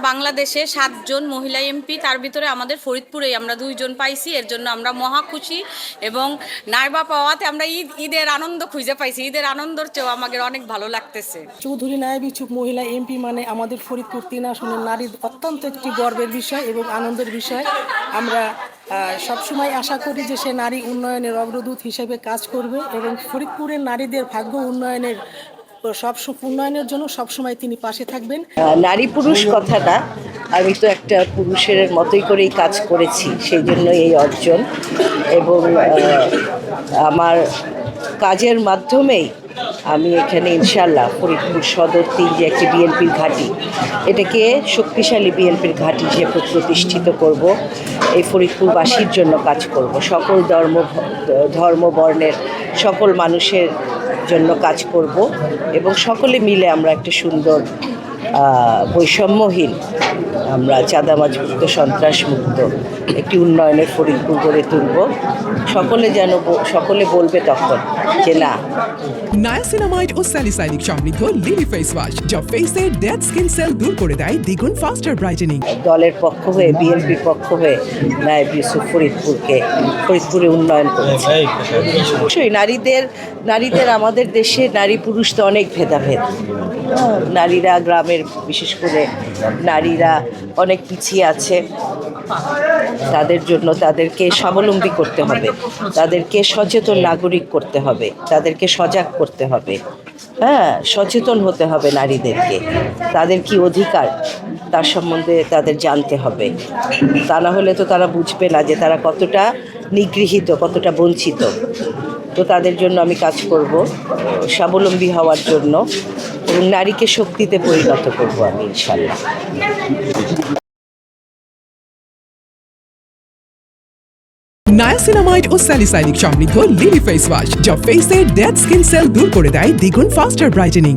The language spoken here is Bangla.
বাংলাদেশে 7 জন মহিলা এমপি, তার ভিতরে আমাদের ফরিদপুরেই আমরা 2 জন পাইছি। এর জন্য আমরা মহা খুশি এবং নাইবা পাওয়াতে আমরা ঈদের আনন্দ খুঁজে পাইছি। ঈদের আনন্দর চেয়েও আমাদের অনেক ভালো লাগতেছে। চৌধুরী নায়েব ইচ্ছুক মহিলা এমপি মানে আমাদের ফরিদপুর 3 আসনের নারীর অত্যন্ত একটি গর্বের বিষয় এবং আনন্দের বিষয়। আমরা সবসময় আশা করি যে সে নারী উন্নয়নের অগ্রদূত হিসেবে কাজ করবে এবং ফরিদপুরের নারীদের ভাগ্য উন্নয়নের উন্নয়নের জন্য সবসময় তিনি পাশে থাকবেন। নারী পুরুষ কথাটা, আমি তো একটা পুরুষের মতোই করেই কাজ করেছি, সেই জন্য এই অর্জন। এবং আমার কাজের মাধ্যমেই আমি এখানে ইনশাল্লাহ ফরিদপুর সদর 3 যে একটি বিএনপির ঘাঁটি, এটাকে শক্তিশালী বিএনপির ঘাঁটি হিসেবে প্রতিষ্ঠিত করব। এই ফরিদপুরবাসীর জন্য কাজ করব, সকল ধর্ম বর্ণের সকল মানুষের জন্য কাজ করব এবং সকলে মিলে আমরা একটা সুন্দর বৈষম্যহীন, আমরা চাঁদাবাজ মুক্ত, সন্ত্রাস মুক্ত একটি উন্নয়নের ফরিদপুর গড়ে তুলব। সকলে বলবে তখন যে না। নায়াসিনামাইড ও স্যালিসাইলিক সমৃদ্ধ লিলি ফেস ওয়াশ যা ফেসের ডেড স্কিন সেল দূর করে দেয় দ্বিগুণ ফাস্টার ব্রাইটেনিং। দলের পক্ষ হয়ে, বিএনপির পক্ষ হয়ে নায়েব ইউসুফ ফরিদপুরে উন্নয়ন করেছে। অবশ্যই নারীদের আমাদের দেশে নারী পুরুষ তো অনেক ভেদাভেদ। নারীরা গ্রামের, বিশেষ করে নারীরা অনেক পিছিয়ে আছে। তাদের জন্য তাদেরকে স্বাবলম্বী করতে হবে, তাদেরকে সচেতন নাগরিক করতে হবে, তাদেরকে সজাগ করতে হবে। সচেতন হতে হবে নারীদেরকে, তাদের কি অধিকার তার সম্বন্ধে তাদের জানতে হবে। তা না হলে তো তারা বুঝবে না যে তারা কতটা নিগৃহীত, কতটা বঞ্চিত। তো তাদের জন্য আমি কাজ করব, স্বাবলম্বী হওয়ার জন্য, এবং নারীকে শক্তিতে পরিণত করব আমি ইনশাল্লাহ। নায়াসিনামাইড ও স্যালিসাইলিক সমৃদ্ধ লিলি ফেস ওয়াশ যা ফেসের ডেড স্কিন সেল দূর করে দেয় দ্বিগুণ ফাস্টার ব্রাইটেনিং।